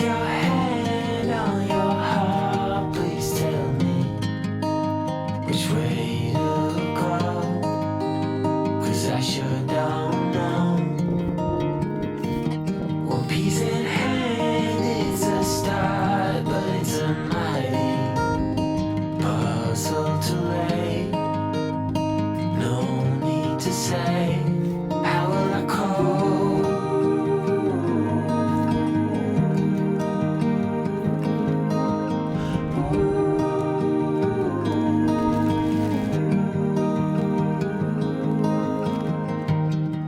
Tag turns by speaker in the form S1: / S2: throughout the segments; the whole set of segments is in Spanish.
S1: your hand on your heart, please tell me which way to go, 'cause I sure don't know. One piece in hand, it's a start, but it's a mighty puzzle to lay. No need to say, how will I cope?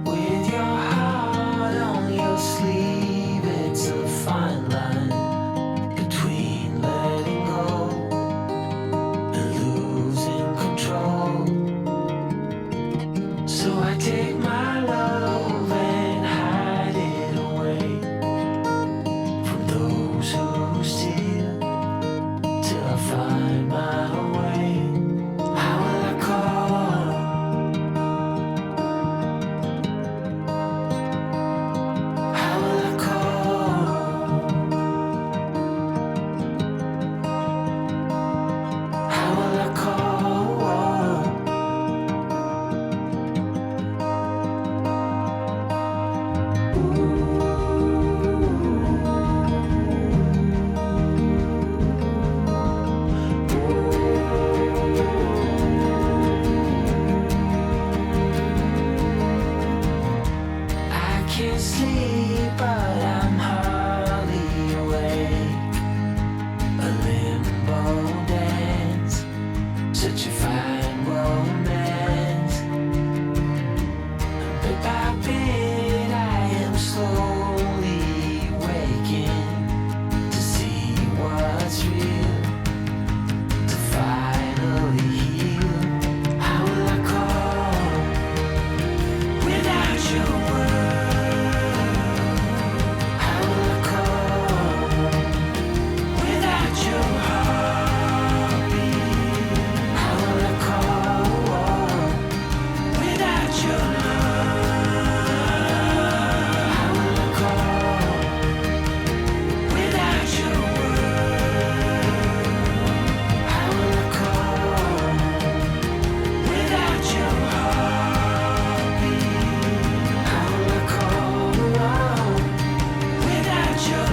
S1: With your heart on your sleeve, it's a fine line between letting go and losing control. So I take my love and hide it away from those who steal, till I find my way. How will I call? How will I call? How will I call? I can't sleep, but I'm hardly awake. A limbo dance, such a fine romance. Bit by bit, I am slowly waking to see what's real, to finally heal. How will I call without your word? How will I call without your heartbeat? How will I call without your love? How will I call without your word? How will I call without your heartbeat? How will I call without your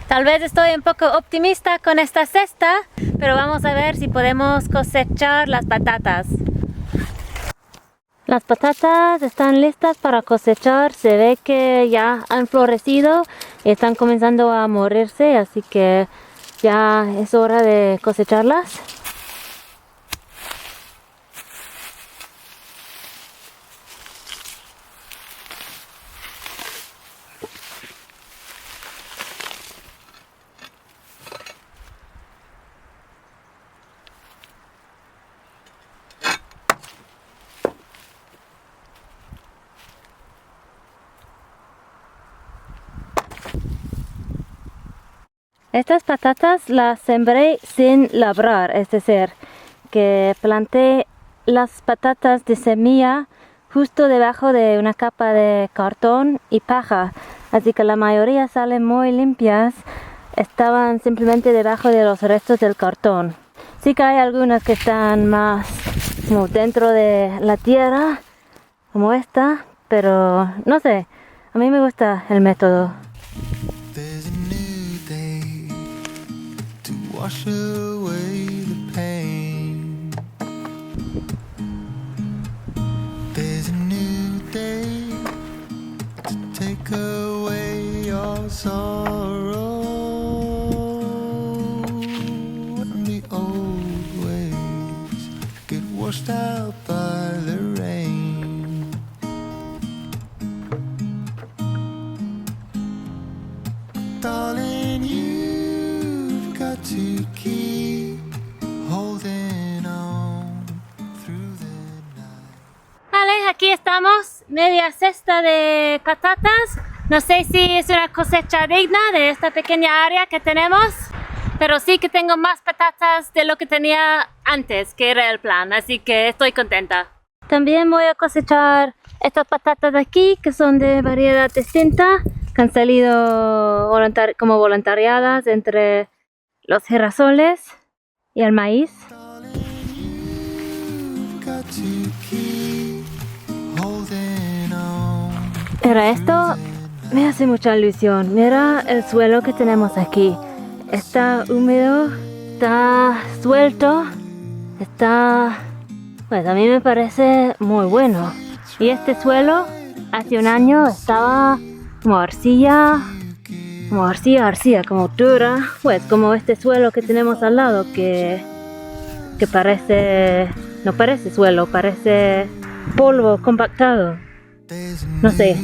S2: Tal vez estoy un poco optimista con esta cesta, pero vamos a ver si podemos cosechar las patatas. Las patatas están listas para cosechar, se ve que ya han florecido y están comenzando a morirse, así que ya es hora de cosecharlas. Estas patatas las sembré sin labrar, es decir, que planté las patatas de semilla justo debajo de una capa de cartón y paja, así que la mayoría salen muy limpias, estaban simplemente debajo de los restos del cartón. Sí que hay algunas que están más como dentro de la tierra, como esta, pero no sé, a mí me gusta el método.
S1: There's a new day to wash away the pain. washed out by the rain. Darling, you've got to keep holding on through the night.
S2: Vale, aquí estamos, media cesta de patatas. No sé si es una cosecha digna de esta pequeña área que tenemos, pero sí que tengo más patatas de lo que tenía antes, que era el plan, así que estoy contenta. También voy a cosechar estas patatas de aquí, que son de variedad distinta, que han salido como voluntariadas entre los girasoles y el maíz. Pero esto me hace mucha ilusión. Mira el suelo que tenemos aquí. Está húmedo, está suelto, pues a mí me parece muy bueno. Y este suelo hace un año estaba como arcilla, como dura, pues como este suelo que tenemos al lado que no parece suelo, parece polvo compactado. No sé.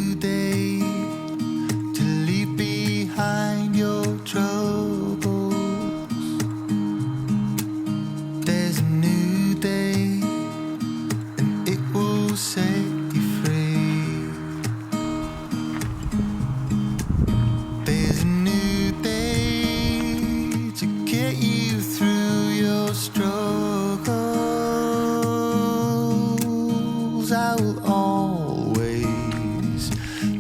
S1: I will always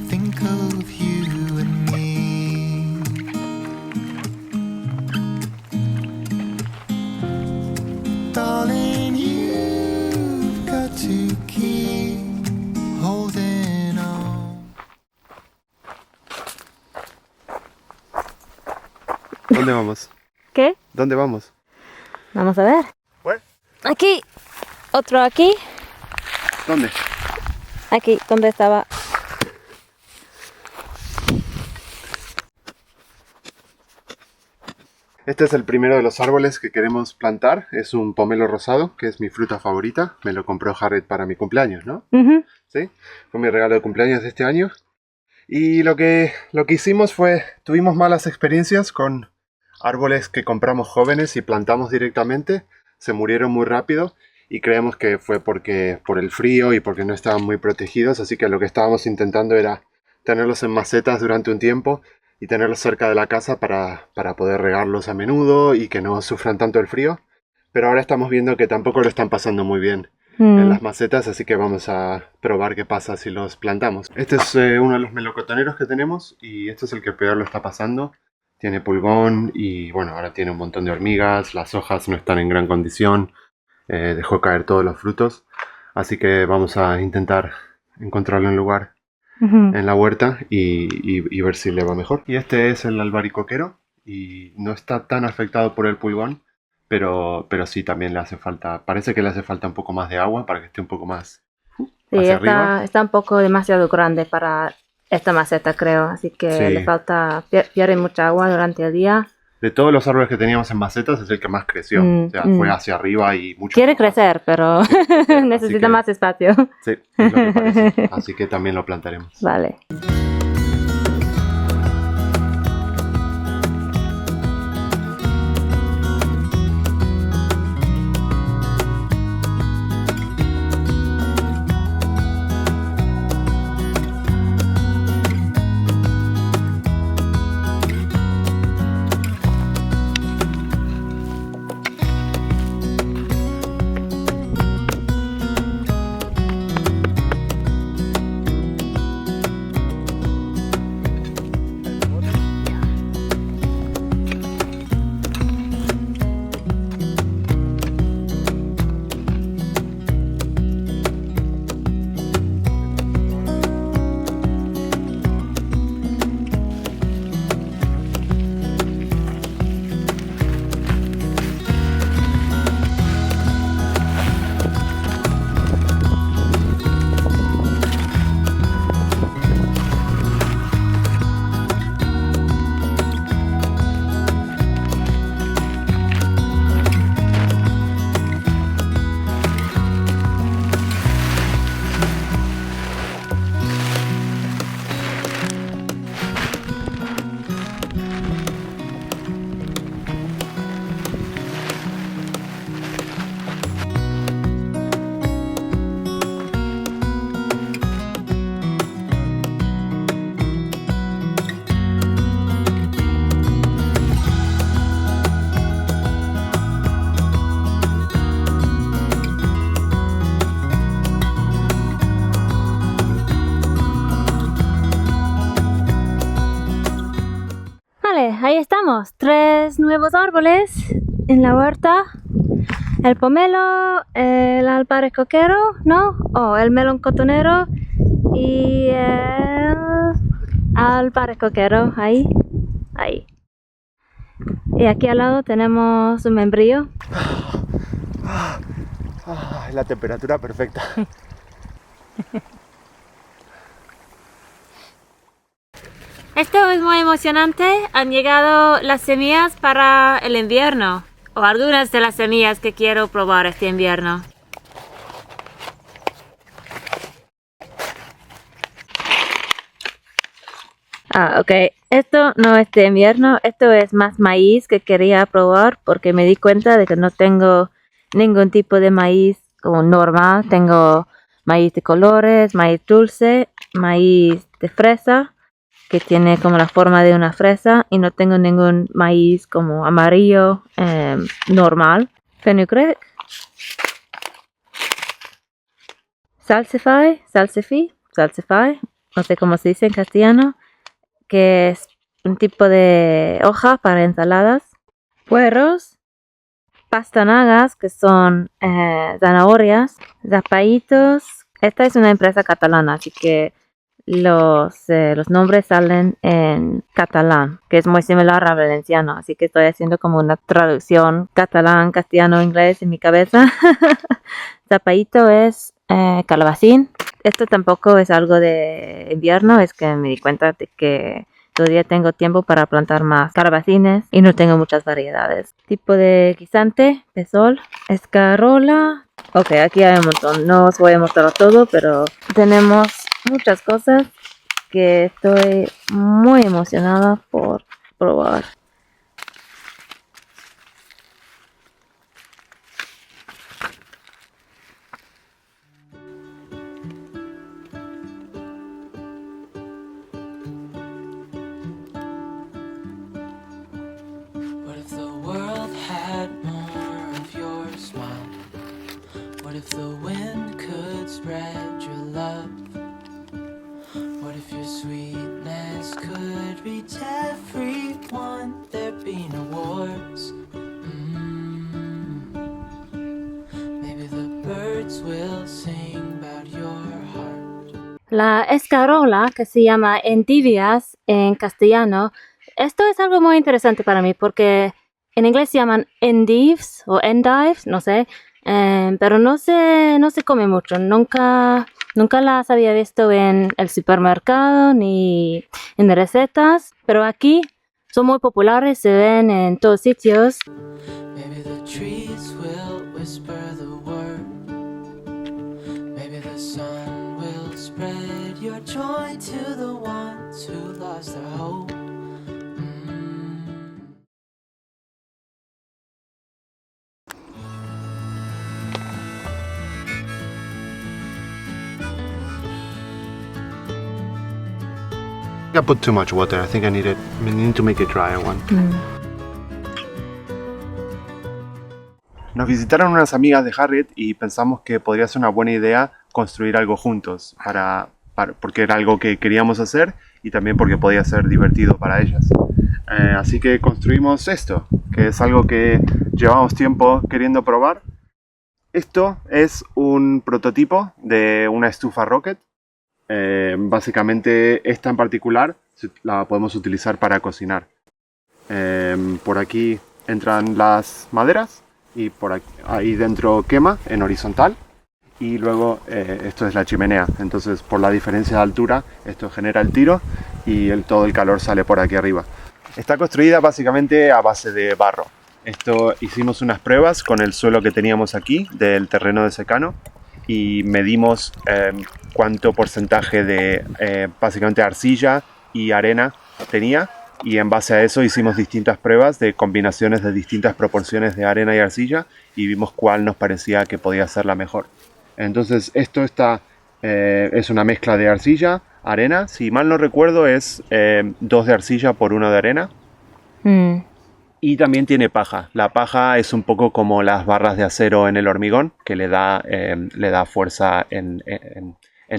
S1: think of you and me. Darling, you've got to keep holding on.
S3: ¿Dónde vamos?
S2: ¿Qué?
S3: ¿Dónde vamos?
S2: Vamos a ver.
S3: Where?
S2: Aquí, otro aquí.
S3: ¿Dónde?
S2: Aquí, donde estaba.
S3: Este es el primero de los árboles que queremos plantar. Es un pomelo rosado, que es mi fruta favorita. Me lo compró Jared para mi cumpleaños, ¿no?
S2: Uh-huh.
S3: Sí, fue mi regalo de cumpleaños de este año. Y lo que hicimos fue, tuvimos malas experiencias con árboles que compramos jóvenes y plantamos directamente. Se murieron muy rápido. Y creemos que fue por el frío y porque no estaban muy protegidos, así que lo que estábamos intentando era tenerlos en macetas durante un tiempo y tenerlos cerca de la casa para poder regarlos a menudo y que no sufran tanto el frío. Pero ahora estamos viendo que tampoco lo están pasando muy bien en las macetas, así que vamos a probar qué pasa si los plantamos. Este es uno de los melocotoneros que tenemos y este es el que peor lo está pasando. Tiene pulgón y bueno, ahora tiene un montón de hormigas, las hojas no están en gran condición. Dejó caer todos los frutos, así que vamos a intentar encontrarle un lugar en la huerta y ver si le va mejor. Y este es el albaricoquero y no está tan afectado por el pulgón, pero sí también le hace falta, parece que le hace falta un poco más de agua para que esté un poco más hacia arriba.
S2: Está un poco demasiado grande para esta maceta, creo, así que
S3: Sí.
S2: le falta, pierde mucha agua durante el día.
S3: De todos los árboles que teníamos en macetas es el que más creció, o sea, fue hacia arriba y mucho.
S2: Quiere crecer, pero necesita más espacio.
S3: Sí, es lo que parece. Así que también lo plantaremos.
S2: Vale. plantamos 3 nuevos árboles en la huerta. El pomelo, el albaricoquero, ¿no? El melón cotonero y el albaricoquero, ahí. Y aquí al lado tenemos un membrillo.
S3: La temperatura perfecta.
S2: Esto es muy emocionante. Han llegado las semillas para el invierno. O algunas de las semillas que quiero probar este invierno. Ok. Esto no es de invierno. Esto es más maíz que quería probar porque me di cuenta de que no tengo ningún tipo de maíz como normal. Tengo maíz de colores, maíz dulce, maíz de fresa, que tiene como la forma de una fresa, y no tengo ningún maíz como amarillo normal. Fenugreek, salsify, no sé cómo se dice en castellano, que es un tipo de hoja para ensaladas. Puerros, pastanagas, que son zanahorias, zapallitos. Esta es una empresa catalana, así que los nombres salen en catalán, que es muy similar al valenciano, así que estoy haciendo como una traducción catalán, castellano, inglés en mi cabeza. Zapallito es calabacín. Esto tampoco es algo de invierno, es que me di cuenta de que todavía tengo tiempo para plantar más calabacines y no tengo muchas variedades. Tipo de guisante, pesol, escarola. Ok, aquí hay un montón, no os voy a mostrar todo, pero tenemos muchas cosas que estoy muy emocionada por probar.
S1: What if the world had more of your smile? What if the wind could spread your love? What if your sweetness could reach everyone? There'd be no wars. Maybe the birds will sing about your heart.
S2: La escarola, que se llama endivias en castellano, esto es algo muy interesante para mí porque en inglés se llaman endives o endives, no sé, pero no se come mucho. Nunca las había visto en el supermercado ni en recetas, pero aquí son muy populares, se ven en todos sitios.
S1: Maybe the trees will whisper the word. Maybe the sun will spread your joy to the ones who lost their hope.
S3: I put too much water. I think I need to make a drier one. Nos visitaron unas amigas de Harriet y pensamos que podría ser una buena idea construir algo juntos, porque era algo que queríamos hacer y también porque podía ser divertido para ellas. Así que construimos esto, que es algo que llevamos tiempo queriendo probar. Esto es un prototipo de una estufa Rocket. Básicamente esta en particular la podemos utilizar para cocinar. Por aquí entran las maderas y por aquí, ahí dentro quema en horizontal, y luego esto es la chimenea. Entonces por la diferencia de altura esto genera el tiro y todo el calor sale por aquí arriba. Está construida básicamente a base de barro. Esto hicimos unas pruebas con el suelo que teníamos aquí del terreno de secano y medimos cuánto porcentaje de básicamente arcilla y arena tenía, y en base a eso hicimos distintas pruebas de combinaciones de distintas proporciones de arena y arcilla y vimos cuál nos parecía que podía ser la mejor. Entonces esto es una mezcla de arcilla, arena, si mal no recuerdo es 2 de arcilla por 1 de arena. Y también tiene paja. La paja es un poco como las barras de acero en el hormigón, que le da fuerza en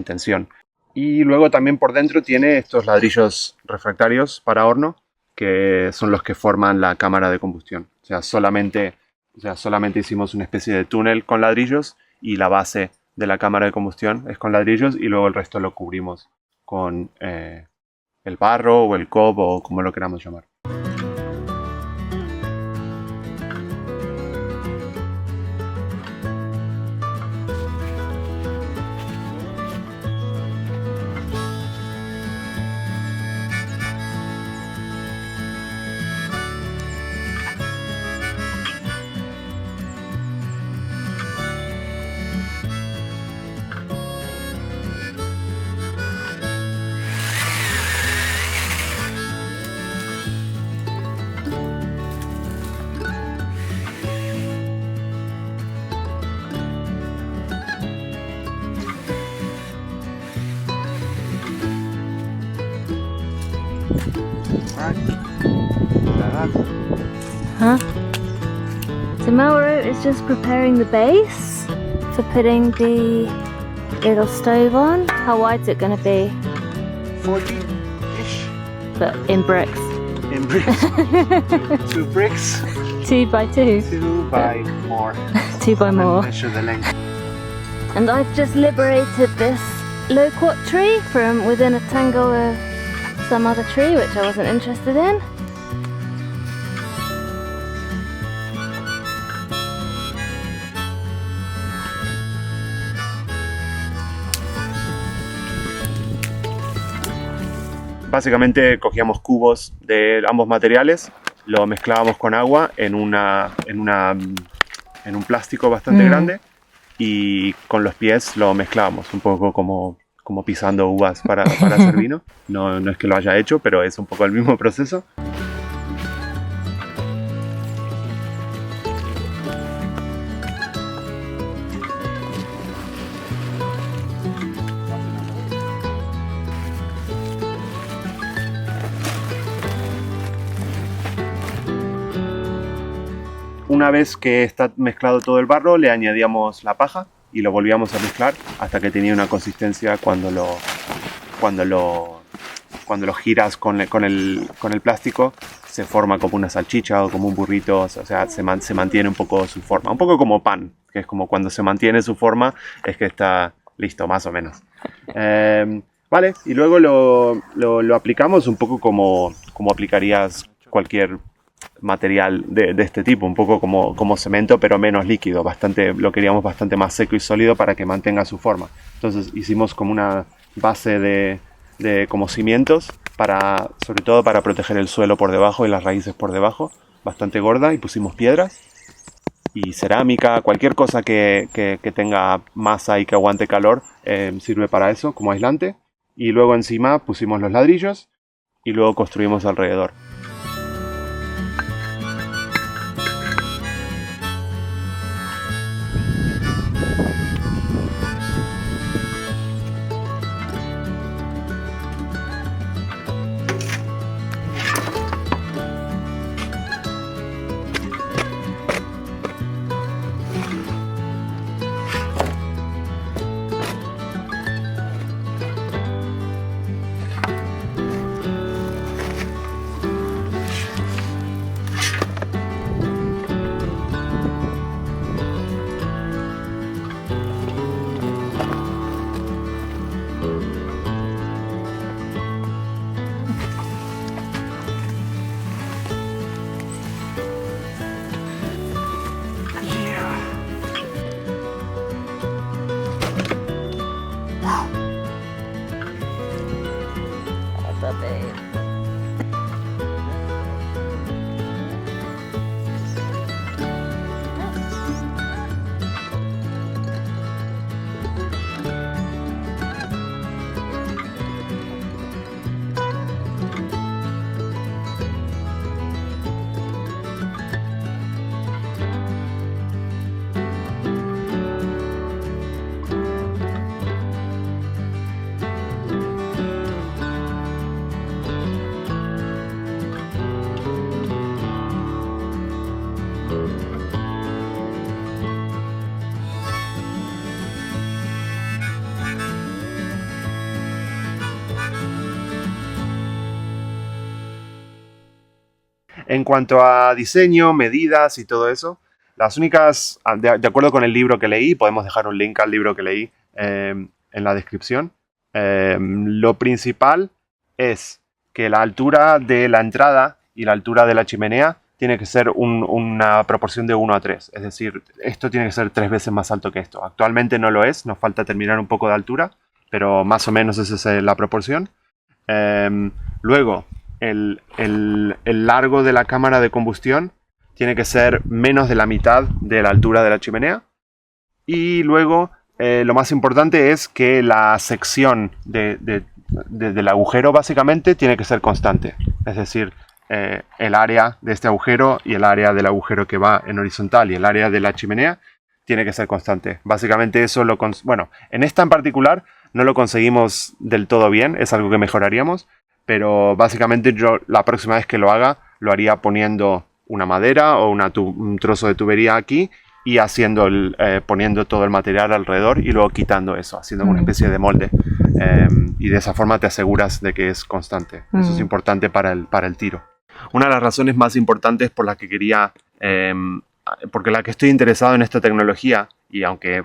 S3: tensión. Y luego también por dentro tiene estos ladrillos refractarios para horno, que son los que forman la cámara de combustión. O sea, solamente hicimos una especie de túnel con ladrillos y la base de la cámara de combustión es con ladrillos y luego el resto lo cubrimos con el barro o el cob o como lo queramos llamar.
S2: Huh? So Mauro is just preparing the base for putting the little stove on. How wide's it going to be?
S3: 40-ish
S2: But in bricks.
S3: in bricks. Two bricks,
S2: 2 by 2.
S3: 2 by more.
S2: 2 by more.
S3: Measure the length.
S2: And I've just liberated this loquat tree from within a tangle of some other tree which I wasn't interested in.
S3: Básicamente cogíamos cubos de ambos materiales, lo mezclábamos con agua en un plástico bastante grande y con los pies lo mezclábamos, un poco como pisando uvas para hacer vino. No es que lo haya hecho, pero es un poco el mismo proceso. Una vez que está mezclado todo el barro, le añadíamos la paja y lo volvíamos a mezclar hasta que tenía una consistencia cuando lo giras con el plástico, se forma como una salchicha o como un burrito, o sea, se mantiene un poco su forma. Un poco como pan, que es como cuando se mantiene su forma, es que está listo, más o menos. Vale, y luego lo aplicamos un poco como aplicarías cualquier material de este tipo, un poco como cemento pero menos líquido, lo queríamos bastante más seco y sólido para que mantenga su forma. Entonces hicimos como una base de como cimientos sobre todo para proteger el suelo por debajo y las raíces por debajo, bastante gorda, y pusimos piedras y cerámica, cualquier cosa que tenga masa y que aguante calor sirve para eso como aislante, y luego encima pusimos los ladrillos y luego construimos alrededor. En cuanto a diseño, medidas y todo eso, las únicas, de acuerdo con el libro que leí, podemos dejar un link al libro que leí en la descripción, lo principal es que la altura de la entrada y la altura de la chimenea tiene que ser una proporción de 1 a 3. Es decir, esto tiene que ser 3 veces más alto que esto. Actualmente no lo es, nos falta terminar un poco de altura, pero más o menos esa es la proporción. Luego, el largo de la cámara de combustión tiene que ser menos de la mitad de la altura de la chimenea. Y luego, lo más importante es que la sección del agujero básicamente tiene que ser constante. Es decir, el área de este agujero y el área del agujero que va en horizontal y el área de la chimenea tiene que ser constante. Básicamente eso bueno, en esta en particular no lo conseguimos del todo bien, es algo que mejoraríamos, pero básicamente yo la próxima vez que lo haga lo haría poniendo una madera o un trozo de tubería aquí y poniendo todo el material alrededor y luego quitando eso, haciendo una especie de molde. Y de esa forma te aseguras de que es constante. Eso es importante para el tiro. Una de las razones más importantes por las que porque la que estoy interesado en esta tecnología, y aunque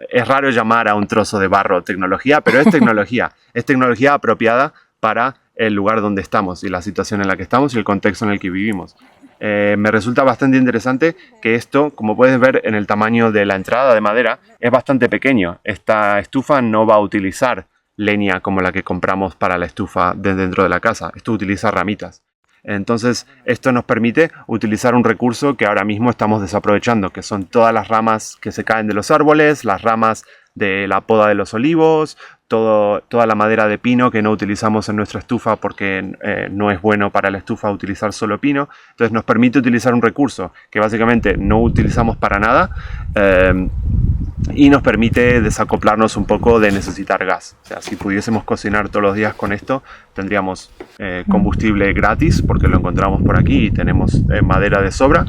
S3: es raro llamar a un trozo de barro tecnología, pero es tecnología apropiada para el lugar donde estamos y la situación en la que estamos y el contexto en el que vivimos. Me resulta bastante interesante que esto, como puedes ver en el tamaño de la entrada de madera, es bastante pequeño. Esta estufa no va a utilizar leña como la que compramos para la estufa de dentro de la casa. Esto utiliza ramitas. Entonces, esto nos permite utilizar un recurso que ahora mismo estamos desaprovechando, que son todas las ramas que se caen de los árboles, las ramas de la poda de los olivos, toda la madera de pino que no utilizamos en nuestra estufa porque no es bueno para la estufa utilizar solo pino. Entonces nos permite utilizar un recurso que básicamente no utilizamos para nada y nos permite desacoplarnos un poco de necesitar gas. O sea, si pudiésemos cocinar todos los días con esto, tendríamos combustible gratis porque lo encontramos por aquí y tenemos madera de sobra.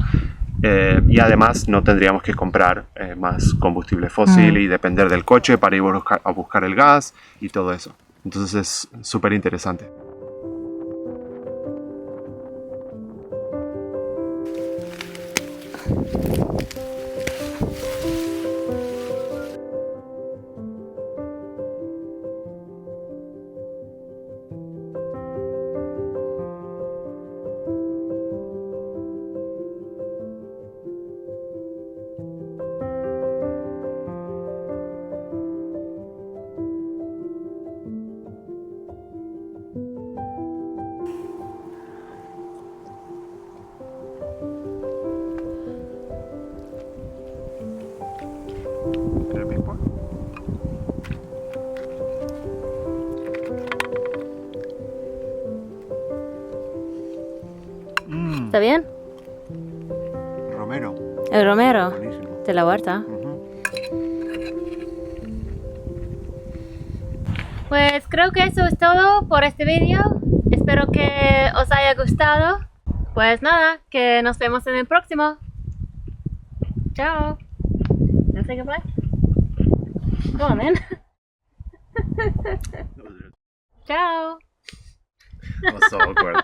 S3: Y además no tendríamos que comprar más combustible fósil y depender del coche para ir a buscar el gas y todo eso. Entonces es súper interesante.
S2: ¿Está bien?
S3: Romero.
S2: El romero
S3: Buenísimo.
S2: de la huerta. Pues creo que eso es todo por este vídeo. Espero que os haya gustado. Pues nada, que nos vemos en el próximo. Chao. No sé qué más. Come on, man. Chao.
S3: That was so awkward.